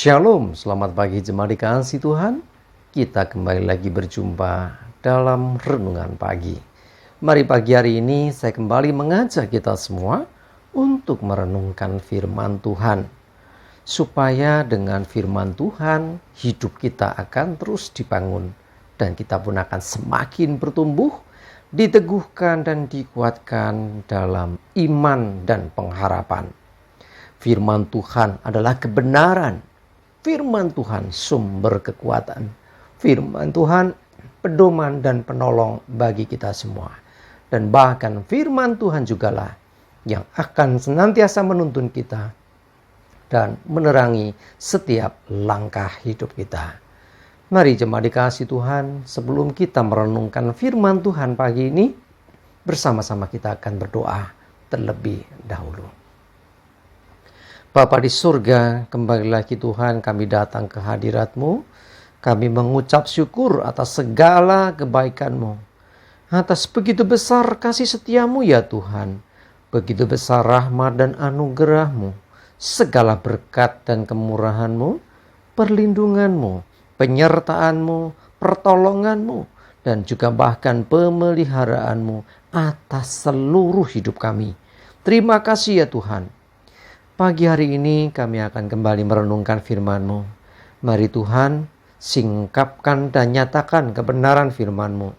Shalom, selamat pagi jemaat dikasihi Tuhan. Kita kembali lagi berjumpa dalam renungan pagi. Mari pagi hari ini saya kembali mengajak kita semua untuk merenungkan firman Tuhan. Supaya dengan firman Tuhan hidup kita akan terus dibangun. Dan kita pun akan semakin bertumbuh, diteguhkan dan dikuatkan dalam iman dan pengharapan. Firman Tuhan adalah kebenaran. Firman Tuhan sumber kekuatan. Firman Tuhan pedoman dan penolong bagi kita semua. Dan bahkan firman Tuhan jugalah yang akan senantiasa menuntun kita dan menerangi setiap langkah hidup kita. Mari jemaat dikasihi Tuhan, sebelum kita merenungkan firman Tuhan pagi ini, bersama-sama kita akan berdoa terlebih dahulu. Bapa di surga, kembali lagi Tuhan kami datang ke hadirat-Mu. Kami mengucap syukur atas segala kebaikan-Mu. Atas begitu besar kasih setia-Mu ya Tuhan. Begitu besar rahmat dan anugerah-Mu. Segala berkat dan kemurahan-Mu, perlindungan-Mu, penyertaan-Mu, pertolongan-Mu, dan juga bahkan pemeliharaan-Mu atas seluruh hidup kami. Terima kasih ya Tuhan. Pagi hari ini kami akan kembali merenungkan firman-Mu. Mari Tuhan, singkapkan dan nyatakan kebenaran firman-Mu.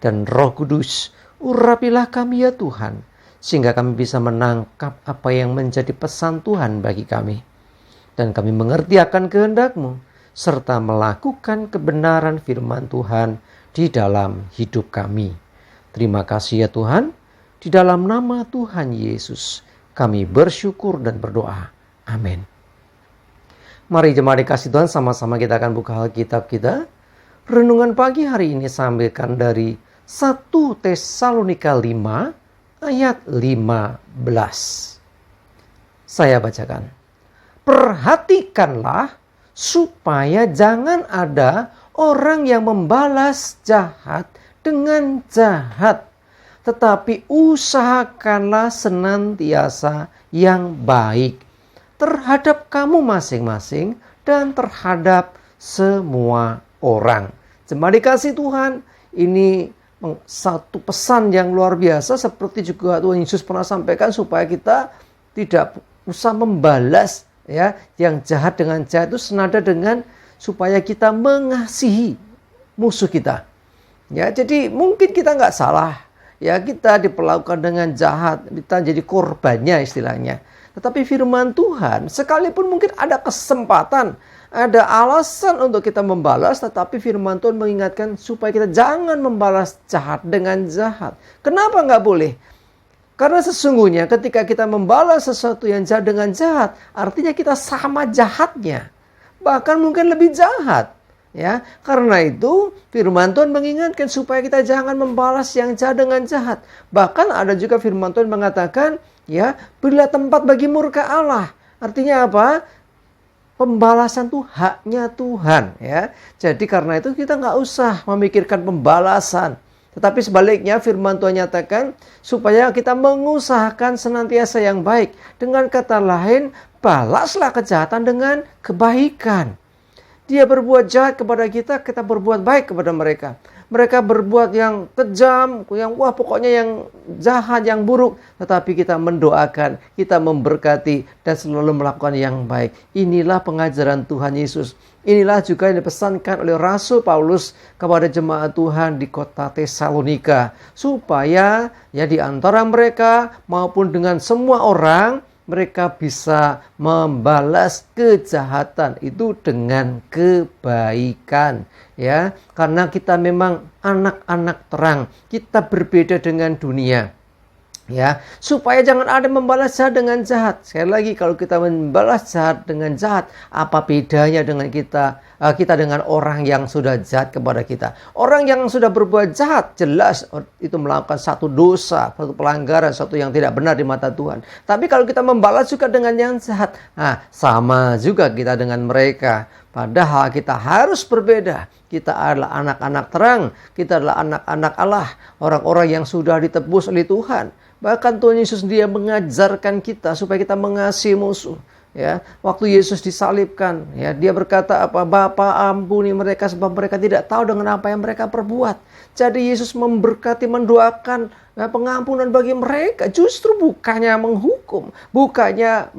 Dan Roh Kudus, urapilah kami ya Tuhan, sehingga kami bisa menangkap apa yang menjadi pesan Tuhan bagi kami. Dan kami mengerti akan kehendak-Mu, serta melakukan kebenaran firman Tuhan di dalam hidup kami. Terima kasih ya Tuhan, di dalam nama Tuhan Yesus kami bersyukur dan berdoa. Amin. Mari jemaat dikasihi Tuhan, sama-sama kita akan buka Alkitab kita. Renungan pagi hari ini saya ambilkan dari 1 Tesalonika 5 ayat 15. Saya bacakan. Perhatikanlah supaya jangan ada orang yang membalas jahat dengan jahat. Tetapi usahakanlah senantiasa yang baik terhadap kamu masing-masing dan terhadap semua orang. Jemaat dikasihi Tuhan, ini satu pesan yang luar biasa, seperti juga Tuhan Yesus pernah sampaikan supaya kita tidak usah membalas ya yang jahat dengan jahat. Itu senada dengan supaya kita mengasihi musuh kita. Ya, jadi mungkin kita nggak salah. Ya, kita diperlakukan dengan jahat, kita jadi korbannya istilahnya. Tetapi firman Tuhan, sekalipun mungkin ada kesempatan, ada alasan untuk kita membalas, tetapi firman Tuhan mengingatkan supaya kita jangan membalas jahat dengan jahat. Kenapa nggak boleh? Karena sesungguhnya ketika kita membalas sesuatu yang jahat dengan jahat, artinya kita sama jahatnya. Bahkan mungkin lebih jahat. Ya, karena itu firman Tuhan mengingatkan supaya kita jangan membalas yang jahat dengan jahat. Bahkan ada juga firman Tuhan mengatakan, ya, berilah tempat bagi murka Allah. Artinya apa? Pembalasan itu haknya Tuhan, ya. Jadi karena itu kita nggak usah memikirkan pembalasan. Tetapi sebaliknya firman Tuhan nyatakan supaya kita mengusahakan senantiasa yang baik. Dengan kata lain, balaslah kejahatan dengan kebaikan. Dia berbuat jahat kepada kita, kita berbuat baik kepada mereka. Mereka berbuat yang kejam, yang pokoknya yang jahat, yang buruk. Tetapi kita mendoakan, kita memberkati, dan selalu melakukan yang baik. Inilah pengajaran Tuhan Yesus. Inilah juga yang dipesankan oleh Rasul Paulus kepada jemaat Tuhan di kota Tesalonika. Supaya ya di antara mereka maupun dengan semua orang, mereka bisa membalas kejahatan itu dengan kebaikan, ya. Karena kita memang anak-anak terang, kita berbeda dengan dunia, ya. Supaya jangan ada membalas jahat dengan jahat. Sekali lagi, kalau kita membalas jahat dengan jahat, apa bedanya dengan kita dengan orang yang sudah jahat kepada kita? Orang yang sudah berbuat jahat, jelas itu melakukan satu dosa, satu pelanggaran, satu yang tidak benar di mata Tuhan. Tapi kalau kita membalas juga dengan yang jahat, sama juga kita dengan mereka. Padahal kita harus berbeda. Kita adalah anak-anak terang, kita adalah anak-anak Allah, orang-orang yang sudah ditebus oleh Tuhan. Bahkan Tuhan Yesus dia mengajarkan kita supaya kita mengasihi musuh. Ya, waktu Yesus disalibkan, ya, dia berkata apa? Bapa, ampuni mereka sebab mereka tidak tahu dengan apa yang mereka perbuat. Jadi Yesus memberkati, mendoakan ya, pengampunan bagi mereka. Justru bukannya menghukum, bukannya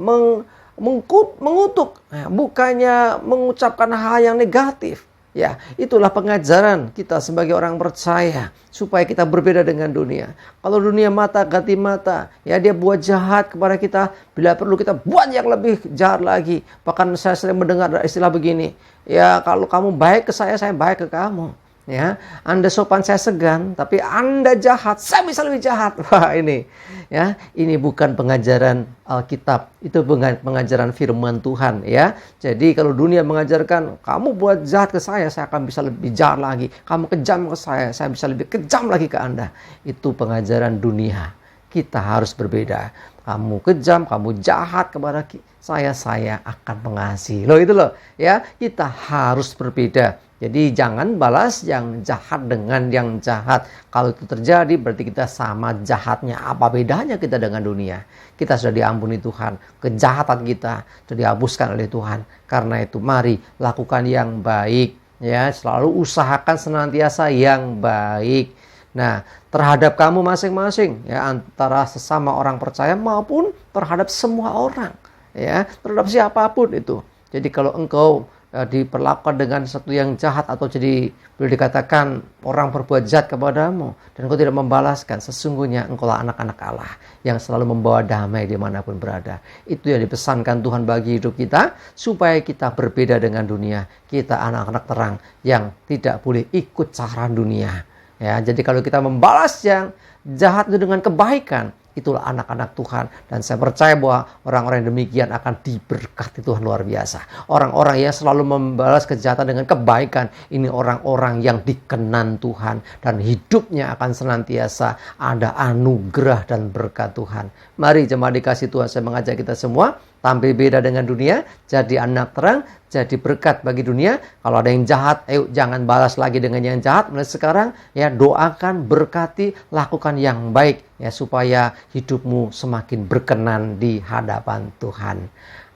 mengutuk, ya, bukannya mengucapkan hal yang negatif. Ya, itulah pengajaran kita sebagai orang percaya supaya kita berbeda dengan dunia. Kalau dunia mata ganti mata, ya dia buat jahat kepada kita, bila perlu kita buat yang lebih jahat lagi. Bahkan saya sering mendengar istilah begini, ya kalau kamu baik ke saya baik ke kamu. Ya, Anda sopan saya segan, tapi Anda jahat, saya bisa lebih jahat. Wah, ini ya, ini bukan pengajaran Alkitab, itu pengajaran firman Tuhan ya. Jadi kalau dunia mengajarkan kamu buat jahat ke saya akan bisa lebih jahat lagi. Kamu kejam ke saya bisa lebih kejam lagi ke Anda. Itu pengajaran dunia. Kita harus berbeda. Kamu kejam, kamu jahat kepada saya akan mengasihi. Loh itu loh, ya. Kita harus berbeda. Jadi jangan balas yang jahat dengan yang jahat. Kalau itu terjadi berarti kita sama jahatnya. Apa bedanya kita dengan dunia? Kita sudah diampuni Tuhan. Kejahatan kita sudah dihapuskan oleh Tuhan. Karena itu mari lakukan yang baik. Ya, selalu usahakan senantiasa yang baik. Nah, terhadap kamu masing-masing, ya, antara sesama orang percaya maupun terhadap semua orang, ya, terhadap siapapun itu. Jadi kalau engkau diperlakukan dengan sesuatu yang jahat atau jadi boleh dikatakan orang berbuat jahat kepadamu dan engkau tidak membalaskan, sesungguhnya engkaulah anak-anak Allah yang selalu membawa damai dimanapun berada. Itu yang dipesankan Tuhan bagi hidup kita, supaya kita berbeda dengan dunia. Kita anak-anak terang yang tidak boleh ikut cara dunia. Ya, jadi kalau kita membalas yang jahat itu dengan kebaikan, itulah anak-anak Tuhan. Dan saya percaya bahwa orang-orang yang demikian akan diberkati Tuhan luar biasa. Orang-orang yang selalu membalas kejahatan dengan kebaikan, ini orang-orang yang dikenan Tuhan. Dan hidupnya akan senantiasa ada anugerah dan berkat Tuhan. Mari jemaat dikasih Tuhan, saya mengajak kita semua tampil beda dengan dunia, jadi anak terang, jadi berkat bagi dunia. Kalau ada yang jahat, ayo jangan balas lagi dengan yang jahat. Mulai sekarang ya doakan, berkati, lakukan yang baik ya, supaya hidupmu semakin berkenan di hadapan Tuhan.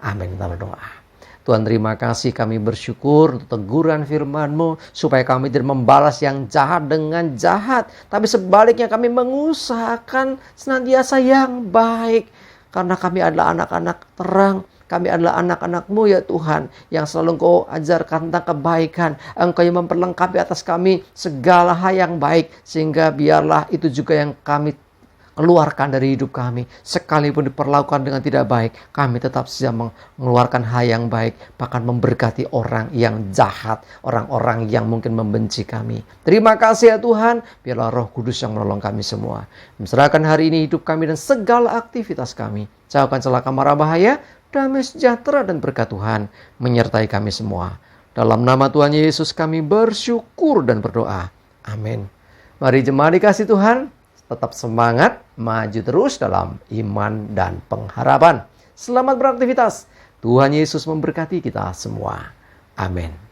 Amin. Kita berdoa. Tuhan, terima kasih, kami bersyukur untuk teguran firman-Mu, supaya kami tidak membalas yang jahat dengan jahat, tapi sebaliknya kami mengusahakan senantiasa yang baik. Karena kami adalah anak-anak terang, kami adalah anak-anak-Mu ya Tuhan, yang selalu Engkau ajarkan tentang kebaikan. Engkau yang memperlengkapi atas kami segala hal yang baik, sehingga biarlah itu juga yang kami keluarkan dari hidup kami. Sekalipun diperlakukan dengan tidak baik, kami tetap saja mengeluarkan hal yang baik, bahkan memberkati orang yang jahat, orang-orang yang mungkin membenci kami. Terima kasih ya Tuhan, biarlah Roh Kudus yang menolong kami semua. Mencerahkan hari ini hidup kami dan segala aktivitas kami. Jauhkan celaka mara bahaya, damai sejahtera dan berkat Tuhan menyertai kami semua. Dalam nama Tuhan Yesus kami bersyukur dan berdoa. Amin. Mari jemaat dikasih Tuhan, tetap semangat, maju terus dalam iman dan pengharapan. Selamat beraktivitas. Tuhan Yesus memberkati kita semua. Amin.